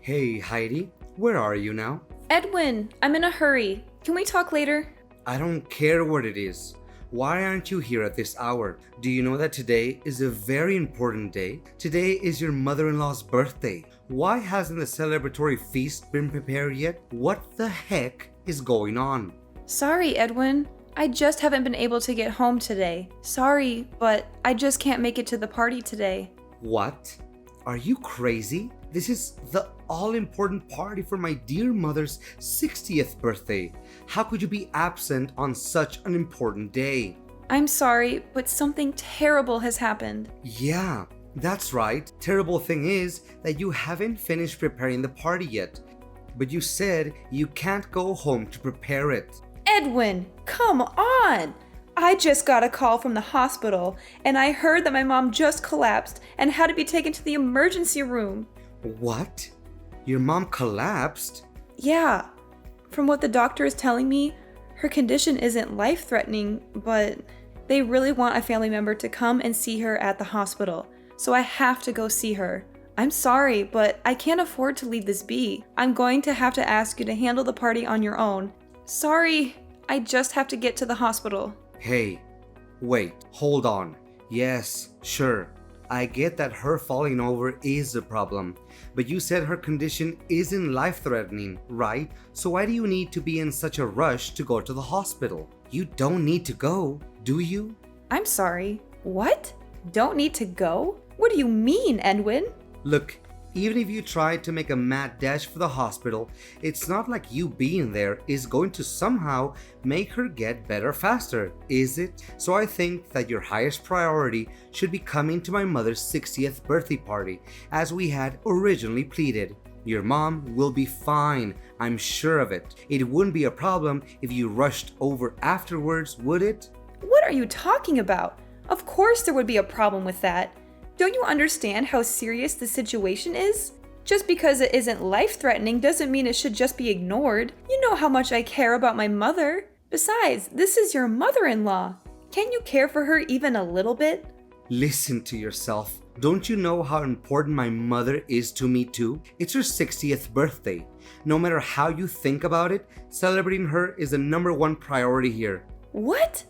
Hey Heidi, where are you now? Edwin, I'm in a hurry. Can we talk later? I don't care what it is. Why aren't you here at this hour? Do you know that today is a very important day? Today is your mother-in-law's birthday. Why hasn't the celebratory feast been prepared yet? What the heck is going on? Sorry, Edwin. I just haven't been able to get home today. Sorry, but I just can't make it to the party today. What? Are you crazy? This is the all-important party for my dear mother's 60th birthday. How could you be absent on such an important day? I'm sorry, but something terrible has happened. Yeah, that's right. Terrible thing is that you haven't finished preparing the party yet. But you said you can't go home to prepare it. Edwin, come on! I just got a call from the hospital, and I heard that my mom just collapsed and had to be taken to the emergency room. What? Your mom collapsed? Yeah. From what the doctor is telling me, her condition isn't life-threatening, but they really want a family member to come and see her at the hospital, so I have to go see her. I'm sorry, but I can't afford to leave this be. I'm going to have to ask you to handle the party on your own. Sorry, I just have to get to the hospital. Hey, wait, hold on. Yes, sure. I get that her falling over is a problem, but you said her condition isn't life-threatening, right? So why do you need to be in such a rush to go to the hospital? You don't need to go, do you? I'm sorry. What? Don't need to go? What do you mean, Edwin? Look, even if you try to make a mad dash for the hospital, it's not like you being there is going to somehow make her get better faster, is it? So I think that your highest priority should be coming to my mother's 60th birthday party, as we had originally pleaded. Your mom will be fine, I'm sure of it. It wouldn't be a problem if you rushed over afterwards, would it? What are you talking about? Of course there would be a problem with that. Don't you understand how serious the situation is? Just because it isn't life-threatening doesn't mean it should just be ignored. You know how much I care about my mother. Besides, this is your mother-in-law. Can't you care for her even a little bit? Listen to yourself. Don't you know how important my mother is to me too? It's her 60th birthday. No matter how you think about it, celebrating her is the #1 priority here. What?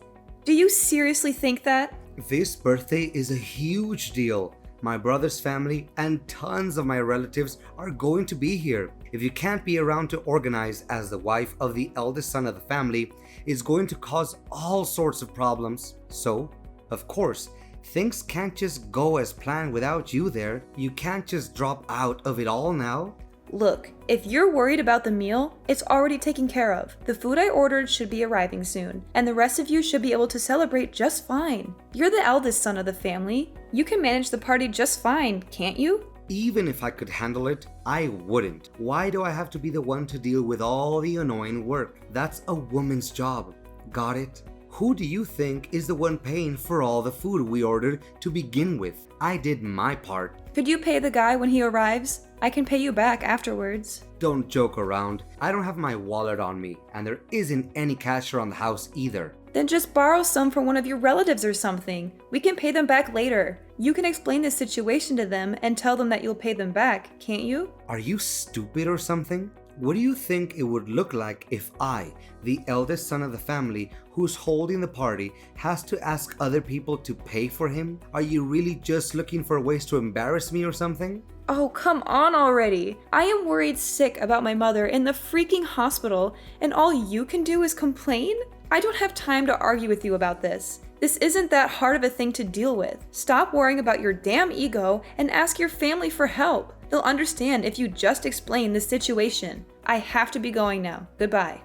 Do you seriously think that? This birthday is a huge deal. My brother's family and tons of my relatives are going to be here. If you can't be around to organize as the wife of the eldest son of the family, it's going to cause all sorts of problems. So, of course, things can't just go as planned without you there. You can't just drop out of it all now. Look, if you're worried about the meal, it's already taken care of. The food I ordered should be arriving soon, and the rest of you should be able to celebrate just fine. You're the eldest son of the family. You can manage the party just fine, can't you? Even if I could handle it, I wouldn't. Why do I have to be the one to deal with all the annoying work? That's a woman's job. Got it? Who do you think is the one paying for all the food we ordered to begin with? I did my part. Could you pay the guy when he arrives? I can pay you back afterwards. Don't joke around. I don't have my wallet on me, and there isn't any cash around the house either. Then just borrow some from one of your relatives or something. We can pay them back later. You can explain the situation to them and tell them that you'll pay them back, can't you? Are you stupid or something? What do you think it would look like if I, the eldest son of the family who's holding the party, has to ask other people to pay for him? Are you really just looking for ways to embarrass me or something? Oh, come on already. I am worried sick about my mother in the freaking hospital, and all you can do is complain? I don't have time to argue with you about this. This isn't that hard of a thing to deal with. Stop worrying about your damn ego and ask your family for help. They'll understand if you just explain the situation. I have to be going now. Goodbye.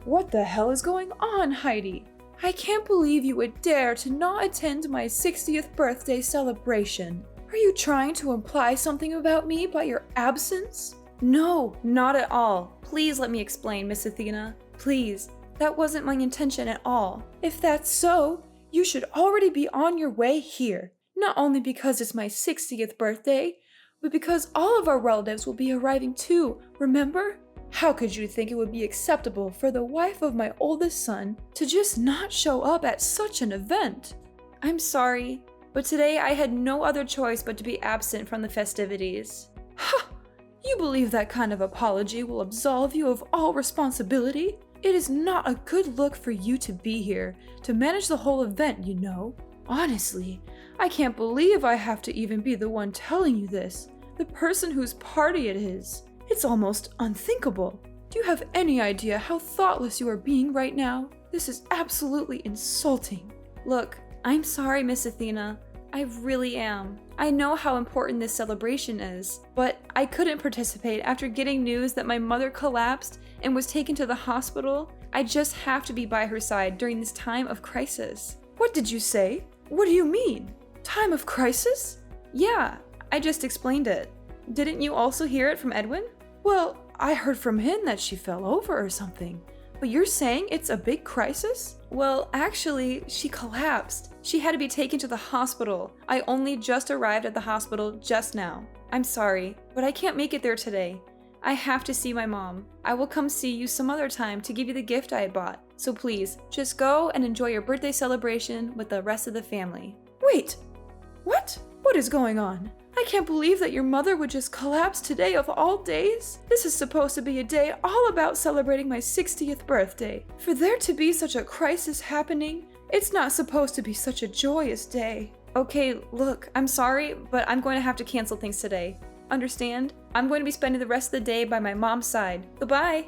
What the hell is going on, Heidi? I can't believe you would dare to not attend my 60th birthday celebration. Are you trying to imply something about me by your absence? No, not at all. Please let me explain, Miss Athena. Please, that wasn't my intention at all. If that's so, you should already be on your way here. Not only because it's my 60th birthday, but because all of our relatives will be arriving too, remember? How could you think it would be acceptable for the wife of my oldest son to just not show up at such an event? I'm sorry, but but today I had no other choice but to be absent from the festivities. Ha! You believe that kind of apology will absolve you of all responsibility? It is not a good look for you to be here, to manage the whole event, you know. Honestly, I can't believe I have to even be the one telling you this, the person whose party it is. It's almost unthinkable. Do you have any idea how thoughtless you are being right now? This is absolutely insulting. Look, I'm sorry, Miss Athena. I really am. I know how important this celebration is, but I couldn't participate after getting news that my mother collapsed and was taken to the hospital. I just have to be by her side during this time of crisis. What did you say? What do you mean? Time of crisis? Yeah, I just explained it. Didn't you also hear it from Edwin? Well, I heard from him that she fell over or something. But you're saying it's a big crisis? Well, actually, she collapsed. She had to be taken to the hospital. I only just arrived at the hospital just now. I'm sorry, but I can't make it there today. I have to see my mom. I will come see you some other time to give you the gift I had bought. So please, just go and enjoy your birthday celebration with the rest of the family. Wait! What? What is going on? I can't believe that your mother would just collapse today of all days. This is supposed to be a day all about celebrating my 60th birthday. For there to be such a crisis happening, it's not supposed to be such a joyous day. Okay, look, I'm sorry, but I'm going to have to cancel things today. Understand? I'm going to be spending the rest of the day by my mom's side. Goodbye!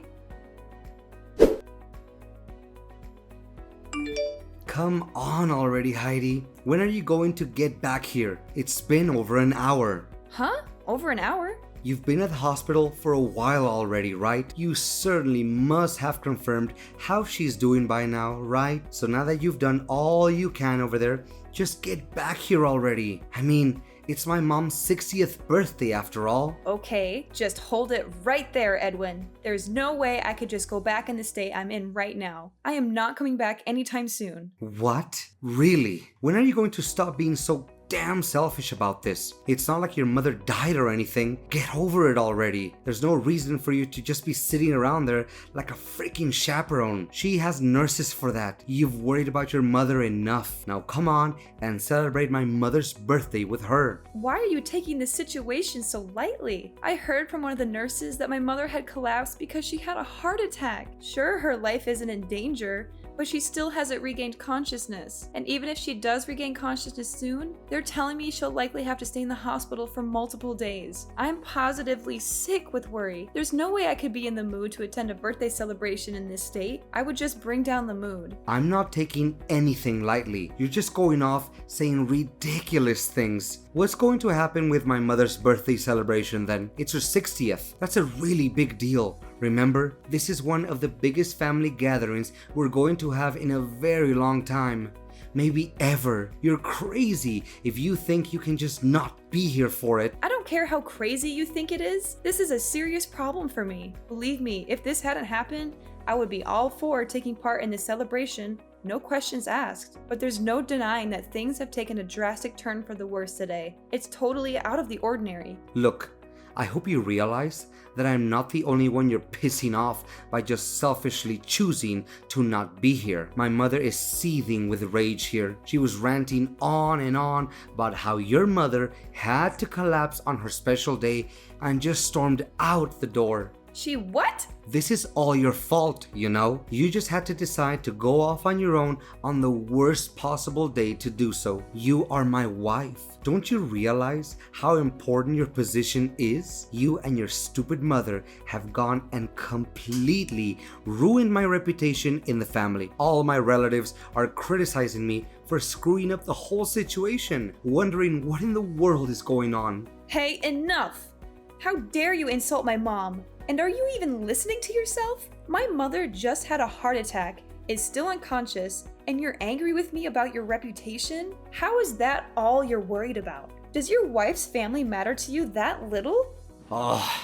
Come on already, Heidi. When are you going to get back here? It's been over an hour. Huh? Over an hour? You've been at the hospital for a while already, right? You certainly must have confirmed how she's doing by now, right? So now that you've done all you can over there, just get back here already. I mean, it's my mom's 60th birthday after all. Okay, just hold it right there, Edwin. There's no way I could just go back in the state I'm in right now. I am not coming back anytime soon. What? Really? When are you going to stop being so damn selfish about this? It's not like your mother died or anything. Get over it already. There's no reason for you to just be sitting around there like a freaking chaperone. She has nurses for that. You've worried about your mother enough. Now come on and celebrate my mother's birthday with her. Why are you taking this situation so lightly? I heard from one of the nurses that my mother had collapsed because she had a heart attack. Sure, her life isn't in danger, but she still hasn't regained consciousness. And even if she does regain consciousness soon, they're telling me she'll likely have to stay in the hospital for multiple days. I'm positively sick with worry. There's no way I could be in the mood to attend a birthday celebration in this state. I would just bring down the mood. I'm not taking anything lightly. You're just going off saying ridiculous things. What's going to happen with my mother's birthday celebration then? It's her 60th. That's a really big deal. Remember, this is one of the biggest family gatherings we're going to have in a very long time. Maybe ever. You're crazy if you think you can just not be here for it. I don't care how crazy you think it is. This is a serious problem for me. Believe me, if this hadn't happened, I would be all for taking part in this celebration. No questions asked. But there's no denying that things have taken a drastic turn for the worse today. It's totally out of the ordinary. Look, I hope you realize that I'm not the only one you're pissing off by just selfishly choosing to not be here. My mother is seething with rage here. She was ranting on and on about how your mother had to collapse on her special day and just stormed out the door. She what? This is all your fault, you know? You just had to decide to go off on your own on the worst possible day to do so. You are my wife. Don't you realize how important your position is? You and your stupid mother have gone and completely ruined my reputation in the family. All my relatives are criticizing me for screwing up the whole situation, wondering what in the world is going on. Hey, enough! How dare you insult my mom? And are you even listening to yourself? My mother just had a heart attack, is still unconscious, and you're angry with me about your reputation? How is that all you're worried about? Does your wife's family matter to you that little? Oh,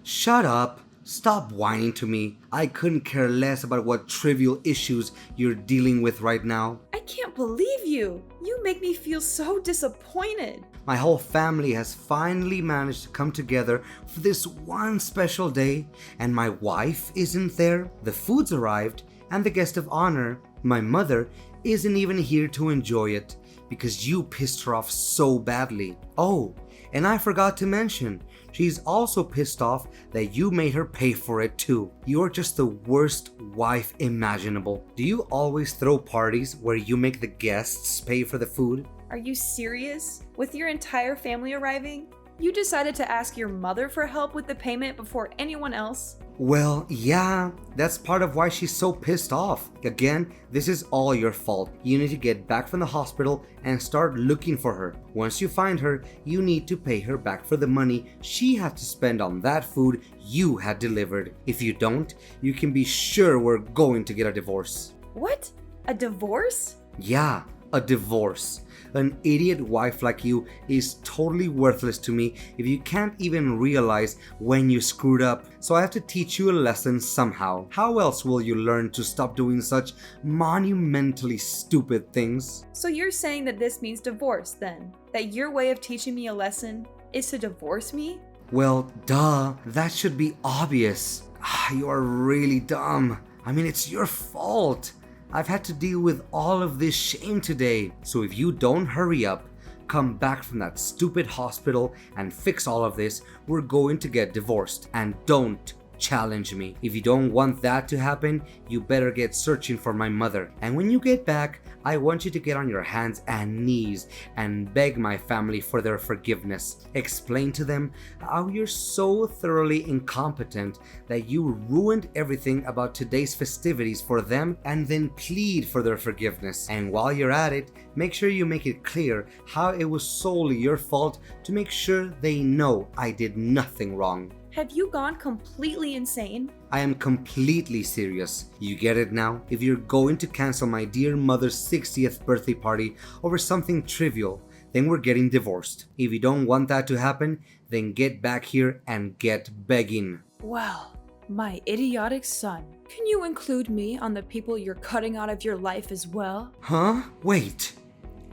shut up. Stop whining to me. I couldn't care less about what trivial issues you're dealing with right now. I can't believe you. You make me feel so disappointed. My whole family has finally managed to come together for this one special day, and my wife isn't there. The food's arrived, and the guest of honor, my mother, isn't even here to enjoy it. because you pissed her off so badly. Oh, and I forgot to mention, she's also pissed off that you made her pay for it too. You're just the worst wife imaginable. Do you always throw parties where you make the guests pay for the food? Are you serious? With your entire family arriving, you decided to ask your mother for help with the payment before anyone else? Well, yeah, that's part of why she's so pissed off. Again, this is all your fault. You need to get back from the hospital and start looking for her. Once you find her, you need to pay her back for the money she had to spend on that food you had delivered. If you don't, you can be sure we're going to get a divorce. What? A divorce? Yeah, a divorce. An idiot wife like you is totally worthless to me if you can't even realize when you screwed up. So I have to teach you a lesson somehow. How else will you learn to stop doing such monumentally stupid things? So you're saying that this means divorce then? That your way of teaching me a lesson is to divorce me? Well, duh. That should be obvious. You are really dumb. I mean, it's your fault. I've had to deal with all of this shame today. So if you don't hurry up, come back from that stupid hospital and fix all of this, we're going to get divorced. And don't challenge me. If you don't want that to happen, you better get searching for my mother. And when you get back, I want you to get on your hands and knees and beg my family for their forgiveness. Explain to them how you're so thoroughly incompetent that you ruined everything about today's festivities for them, and then plead for their forgiveness. And while you're at it, make sure you make it clear how it was solely your fault, to make sure they know I did nothing wrong. Have you gone completely insane? I am completely serious. You get it now? If you're going to cancel my dear mother's 60th birthday party over something trivial, then we're getting divorced. If you don't want that to happen, then get back here and get begging. Well, my idiotic son. Can you include me on the people you're cutting out of your life as well? Huh? Wait.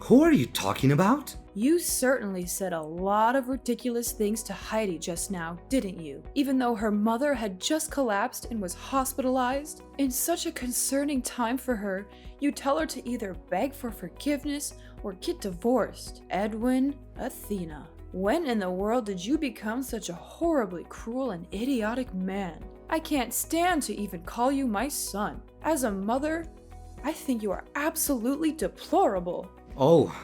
Who are you talking about? You certainly said a lot of ridiculous things to Heidi just now, didn't you? Even though her mother had just collapsed and was hospitalized? In such a concerning time for her, you tell her to either beg for forgiveness or get divorced. Edwin, Athena. When in the world did you become such a horribly cruel and idiotic man? I can't stand to even call you my son. As a mother, I think you are absolutely deplorable. Oh.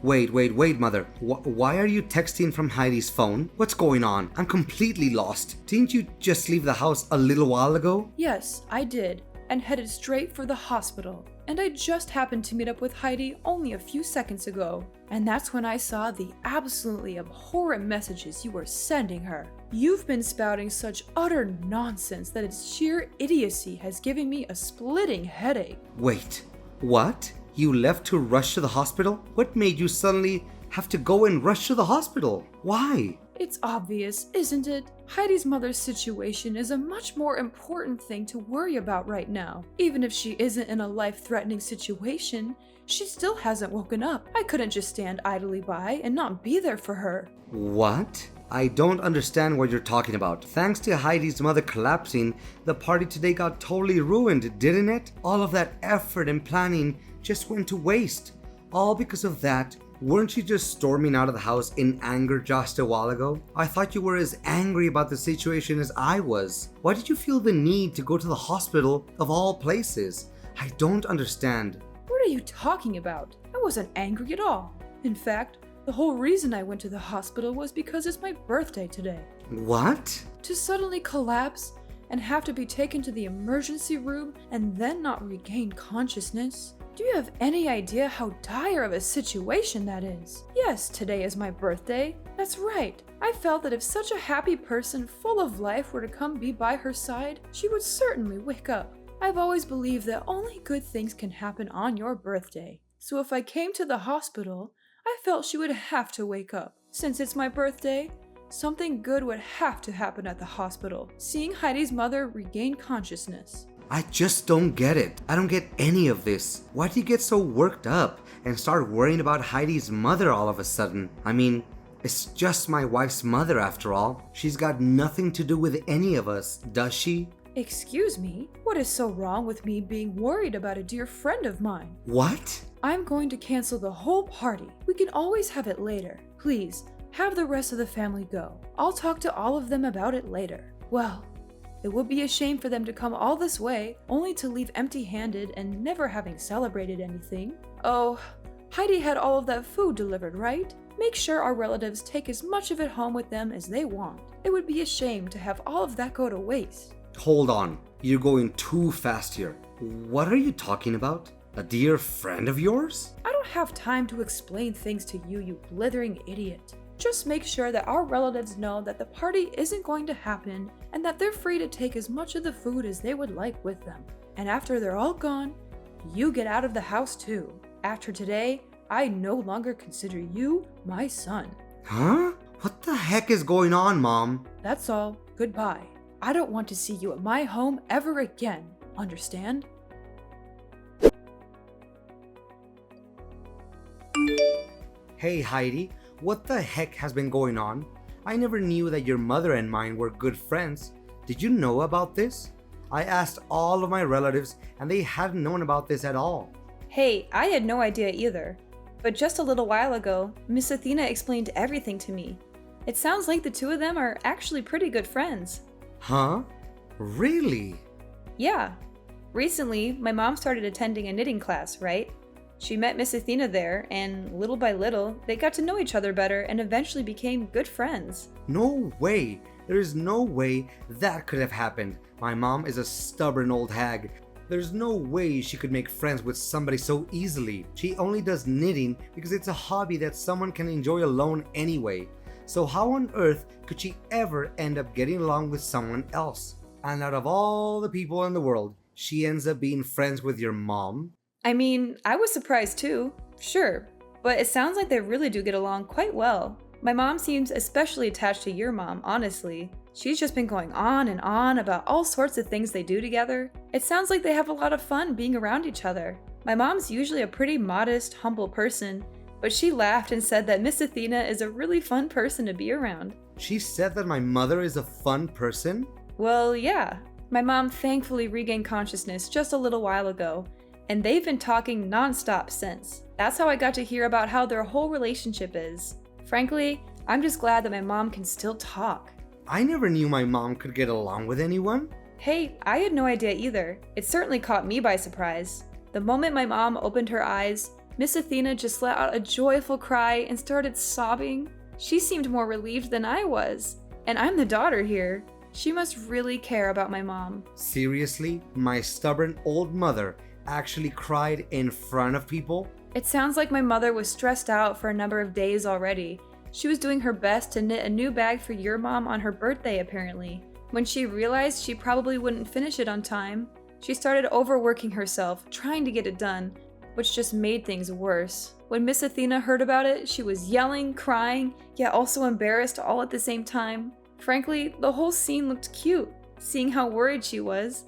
Wait, mother. Why are you texting from Heidi's phone? What's going on? I'm completely lost. Didn't you just leave the house a little while ago? Yes, I did, and headed straight for the hospital. And I just happened to meet up with Heidi only a few seconds ago. And that's when I saw the absolutely abhorrent messages you were sending her. You've been spouting such utter nonsense that its sheer idiocy has given me a splitting headache. Wait, what? You left to rush to the hospital? What made you suddenly have to go and rush to the hospital? Why? It's obvious, isn't it? Heidi's mother's situation is a much more important thing to worry about right now. Even if she isn't in a life-threatening situation, she still hasn't woken up. I couldn't just stand idly by and not be there for her. What? I don't understand what you're talking about. Thanks to Heidi's mother collapsing, the party today got totally ruined, didn't it? All of that effort and planning just went to waste. All because of that. Weren't you just storming out of the house in anger just a while ago? I thought you were as angry about the situation as I was. Why did you feel the need to go to the hospital of all places? I don't understand. What are you talking about? I wasn't angry at all. In fact, the whole reason I went to the hospital was because it's my birthday today. What? To suddenly collapse and have to be taken to the emergency room and then not regain consciousness? Do you have any idea how dire of a situation that is? Yes, today is my birthday. That's right. I felt that if such a happy person full of life were to come be by her side, she would certainly wake up. I've always believed that only good things can happen on your birthday. So if I came to the hospital, I felt she would have to wake up. Since it's my birthday, something good would have to happen at the hospital, seeing Heidi's mother regain consciousness. I just don't get it. I don't get any of this. Why do you get so worked up and start worrying about Heidi's mother all of a sudden? I mean, it's just my wife's mother after all. She's got nothing to do with any of us, does she? Excuse me? What is so wrong with me being worried about a dear friend of mine? What? I'm going to cancel the whole party. We can always have it later. Please, have the rest of the family go. I'll talk to all of them about it later. Well, it would be a shame for them to come all this way, only to leave empty-handed and never having celebrated anything. Oh, Heidi had all of that food delivered, right? Make sure our relatives take as much of it home with them as they want. It would be a shame to have all of that go to waste. Hold on, you're going too fast here. What are you talking about? A dear friend of yours? I don't have time to explain things to you, you blithering idiot. Just make sure that our relatives know that the party isn't going to happen and that they're free to take as much of the food as they would like with them. And after they're all gone, you get out of the house too. After today, I no longer consider you my son. Huh? What the heck is going on, Mom? That's all. Goodbye. I don't want to see you at my home ever again. Understand? Hey Heidi, what the heck has been going on? I never knew that your mother and mine were good friends. Did you know about this? I asked all of my relatives and they hadn't known about this at all. Hey, I had no idea either. But just a little while ago, Miss Athena explained everything to me. It sounds like the two of them are actually pretty good friends. Huh? Really? Yeah. Recently, my mom started attending a knitting class, right? She met Miss Athena there, and little by little, they got to know each other better and eventually became good friends. No way. There is no way that could have happened. My mom is a stubborn old hag. There's no way she could make friends with somebody so easily. She only does knitting because it's a hobby that someone can enjoy alone anyway. So how on earth could she ever end up getting along with someone else? And out of all the people in the world, she ends up being friends with your mom? I mean, I was surprised too, sure, but it sounds like they really do get along quite well. My mom seems especially attached to your mom, honestly. She's just been going on and on about all sorts of things they do together. It sounds like they have a lot of fun being around each other. My mom's usually a pretty modest, humble person, but she laughed and said that Miss Athena is a really fun person to be around. She said that my mother is a fun person? Well, yeah. My mom thankfully regained consciousness just a little while ago, and they've been talking nonstop since. That's how I got to hear about how their whole relationship is. Frankly, I'm just glad that my mom can still talk. I never knew my mom could get along with anyone. Hey, I had no idea either. It certainly caught me by surprise. The moment my mom opened her eyes, Miss Athena just let out a joyful cry and started sobbing. She seemed more relieved than I was. And I'm the daughter here. She must really care about my mom. Seriously? My stubborn old mother actually cried in front of people? It sounds like my mother was stressed out for a number of days already. She was doing her best to knit a new bag for your mom on her birthday, apparently. When she realized she probably wouldn't finish it on time, she started overworking herself, trying to get it done, which just made things worse. When Miss Athena heard about it, she was yelling, crying, yet also embarrassed all at the same time. Frankly, the whole scene looked cute, seeing how worried she was.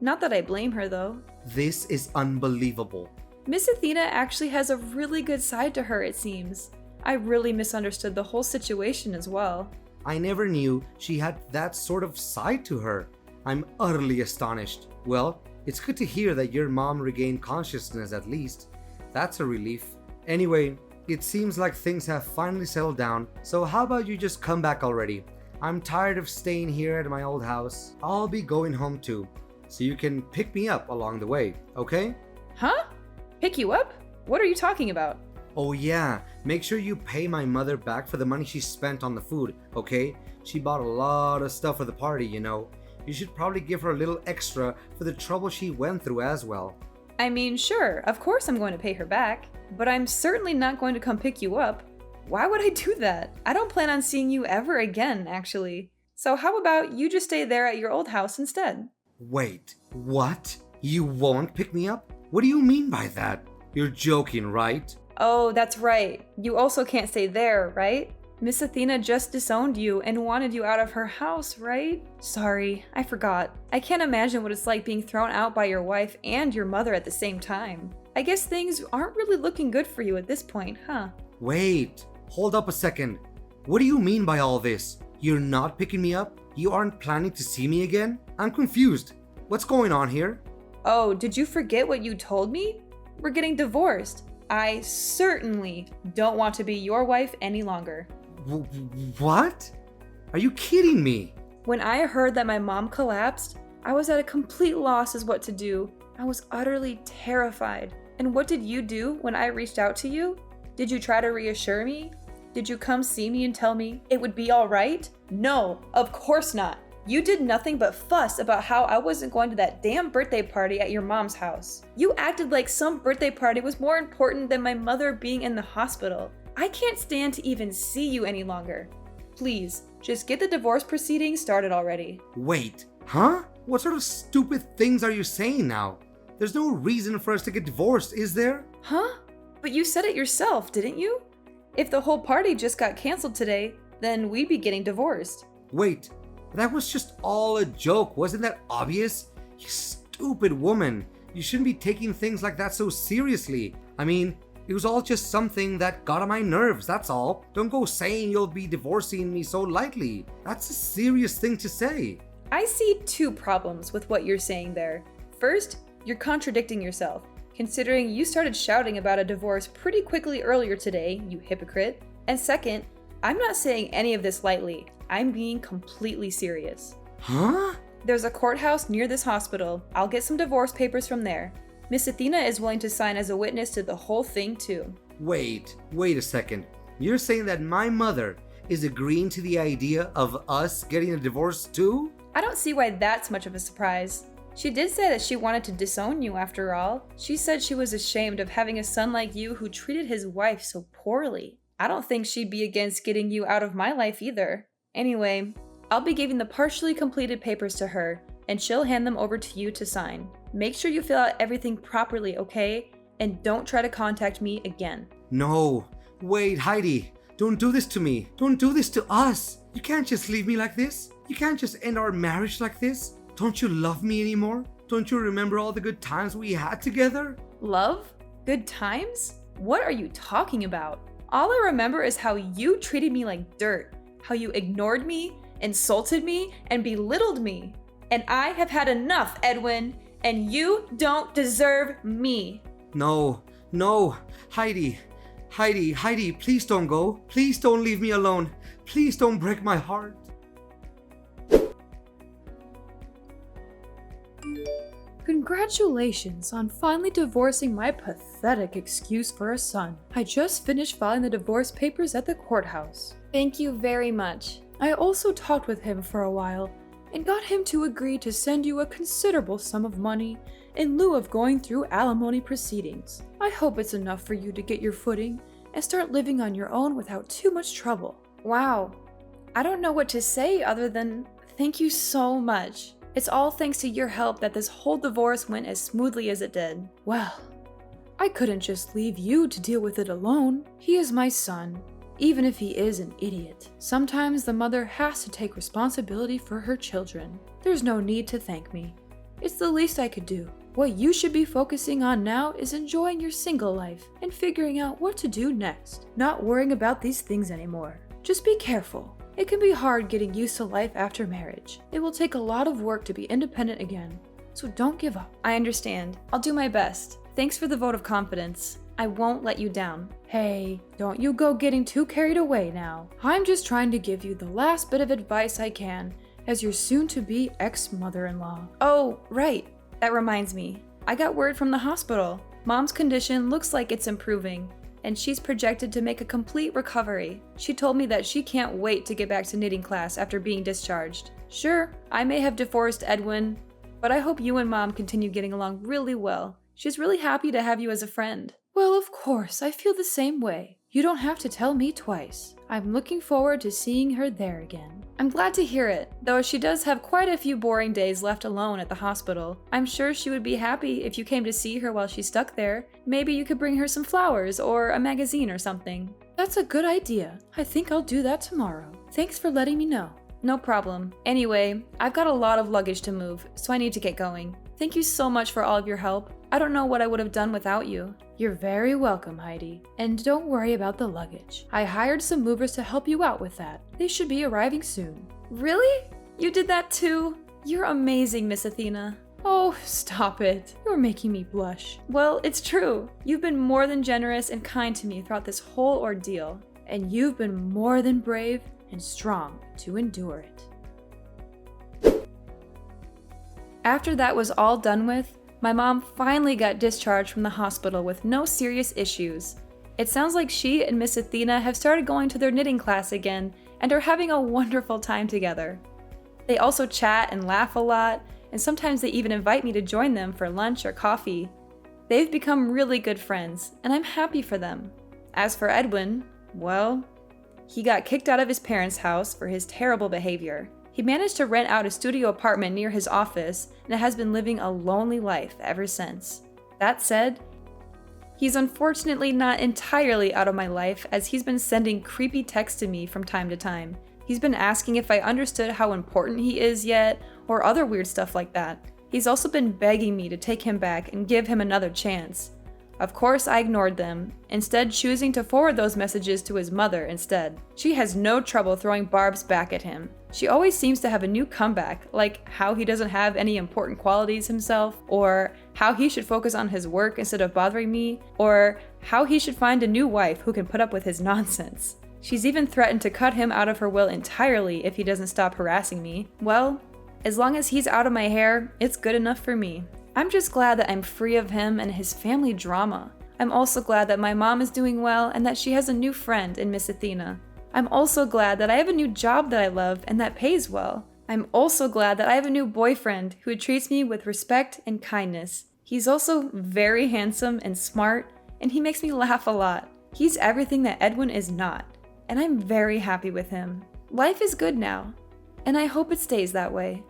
Not that I blame her, though. This is unbelievable. Miss Athena actually has a really good side to her, it seems. I really misunderstood the whole situation as well. I never knew she had that sort of side to her. I'm utterly astonished. Well, it's good to hear that your mom regained consciousness at least. That's a relief. Anyway, it seems like things have finally settled down, so how about you just come back already? I'm tired of staying here at my old house. I'll be going home too, so you can pick me up along the way, okay? Huh? Pick you up? What are you talking about? Oh yeah, make sure you pay my mother back for the money she spent on the food, okay? She bought a lot of stuff for the party, you know. You should probably give her a little extra for the trouble she went through as well. I mean, sure, of course I'm going to pay her back, but I'm certainly not going to come pick you up. Why would I do that? I don't plan on seeing you ever again, actually. So how about you just stay there at your old house instead? Wait, what? You won't pick me up? What do you mean by that? You're joking, right? Oh, that's right. You also can't stay there, right? Miss Athena just disowned you and wanted you out of her house, right? Sorry, I forgot. I can't imagine what it's like being thrown out by your wife and your mother at the same time. I guess things aren't really looking good for you at this point, huh? Wait, hold up a second. What do you mean by all this? You're not picking me up? You aren't planning to see me again? I'm confused. What's going on here? Oh, did you forget what you told me? We're getting divorced. I certainly don't want to be your wife any longer. What? Are you kidding me? When I heard that my mom collapsed, I was at a complete loss as what to do. I was utterly terrified. And what did you do when I reached out to you? Did you try to reassure me? Did you come see me and tell me it would be all right? No, of course not. You did nothing but fuss about how I wasn't going to that damn birthday party at your mom's house. You acted like some birthday party was more important than my mother being in the hospital. I can't stand to even see you any longer. Please, just get the divorce proceedings started already. Wait, huh? What sort of stupid things are you saying now? There's no reason for us to get divorced, is there? Huh? But you said it yourself, didn't you? If the whole party just got canceled today, then we'd be getting divorced. Wait, that was just all a joke. Wasn't that obvious? You stupid woman. You shouldn't be taking things like that so seriously. I mean, it was all just something that got on my nerves, that's all. Don't go saying you'll be divorcing me so lightly. That's a serious thing to say. I see two problems with what you're saying there. First, you're contradicting yourself, considering you started shouting about a divorce pretty quickly earlier today, you hypocrite. And second, I'm not saying any of this lightly. I'm being completely serious. Huh? There's a courthouse near this hospital. I'll get some divorce papers from there. Miss Athena is willing to sign as a witness to the whole thing too. Wait a second. You're saying that my mother is agreeing to the idea of us getting a divorce too? I don't see why that's much of a surprise. She did say that she wanted to disown you after all. She said she was ashamed of having a son like you who treated his wife so poorly. I don't think she'd be against getting you out of my life either. Anyway, I'll be giving the partially completed papers to her, and she'll hand them over to you to sign. Make sure you fill out everything properly, okay? And don't try to contact me again. No. Wait, Heidi. Don't do this to me. Don't do this to us. You can't just leave me like this. You can't just end our marriage like this. Don't you love me anymore? Don't you remember all the good times we had together? Love? Good times? What are you talking about? All I remember is how you treated me like dirt, how you ignored me, insulted me, and belittled me. And I have had enough, Edwin, and you don't deserve me. No, Heidi, please don't go. Please don't leave me alone. Please don't break my heart. Congratulations on finally divorcing my pathetic excuse for a son. I just finished filing the divorce papers at the courthouse. Thank you very much. I also talked with him for a while and got him to agree to send you a considerable sum of money in lieu of going through alimony proceedings. I hope it's enough for you to get your footing and start living on your own without too much trouble. Wow. I don't know what to say other than thank you so much. It's all thanks to your help that this whole divorce went as smoothly as it did. Well, I couldn't just leave you to deal with it alone. He is my son, even if he is an idiot. Sometimes the mother has to take responsibility for her children. There's no need to thank me. It's the least I could do. What you should be focusing on now is enjoying your single life and figuring out what to do next. Not worrying about these things anymore. Just be careful. It can be hard getting used to life after marriage. It will take a lot of work to be independent again, so don't give up. I understand. I'll do my best. Thanks for the vote of confidence. I won't let you down. Hey, don't you go getting too carried away now. I'm just trying to give you the last bit of advice I can as your soon-to-be ex-mother-in-law. Oh, right. That reminds me. I got word from the hospital. Mom's condition looks like it's improving, and she's projected to make a complete recovery. She told me that she can't wait to get back to knitting class after being discharged. Sure, I may have divorced Edwin, but I hope you and Mom continue getting along really well. She's really happy to have you as a friend. Well, of course, I feel the same way. You don't have to tell me twice. I'm looking forward to seeing her there again. I'm glad to hear it, though she does have quite a few boring days left alone at the hospital. I'm sure she would be happy if you came to see her while she's stuck there. Maybe you could bring her some flowers or a magazine or something. That's a good idea. I think I'll do that tomorrow. Thanks for letting me know. No problem. Anyway, I've got a lot of luggage to move, so I need to get going. Thank you so much for all of your help. I don't know what I would have done without you. You're very welcome, Heidi. And don't worry about the luggage. I hired some movers to help you out with that. They should be arriving soon. Really? You did that too? You're amazing, Miss Athena. Oh, stop it. You're making me blush. Well, it's true. You've been more than generous and kind to me throughout this whole ordeal, and you've been more than brave and strong to endure it. After that was all done with, my mom finally got discharged from the hospital with no serious issues. It sounds like she and Miss Athena have started going to their knitting class again and are having a wonderful time together. They also chat and laugh a lot, and sometimes they even invite me to join them for lunch or coffee. They've become really good friends, and I'm happy for them. As for Edwin, well, he got kicked out of his parents' house for his terrible behavior. He managed to rent out a studio apartment near his office and has been living a lonely life ever since. That said, he's unfortunately not entirely out of my life, as he's been sending creepy texts to me from time to time. He's been asking if I understood how important he is yet, or other weird stuff like that. He's also been begging me to take him back and give him another chance. Of course, I ignored them, instead choosing to forward those messages to his mother instead. She has no trouble throwing barbs back at him. She always seems to have a new comeback, like how he doesn't have any important qualities himself, or how he should focus on his work instead of bothering me, or how he should find a new wife who can put up with his nonsense. She's even threatened to cut him out of her will entirely if he doesn't stop harassing me. Well, as long as he's out of my hair, it's good enough for me. I'm just glad that I'm free of him and his family drama. I'm also glad that my mom is doing well and that she has a new friend in Miss Athena. I'm also glad that I have a new job that I love and that pays well. I'm also glad that I have a new boyfriend who treats me with respect and kindness. He's also very handsome and smart, and he makes me laugh a lot. He's everything that Edwin is not, and I'm very happy with him. Life is good now, and I hope it stays that way.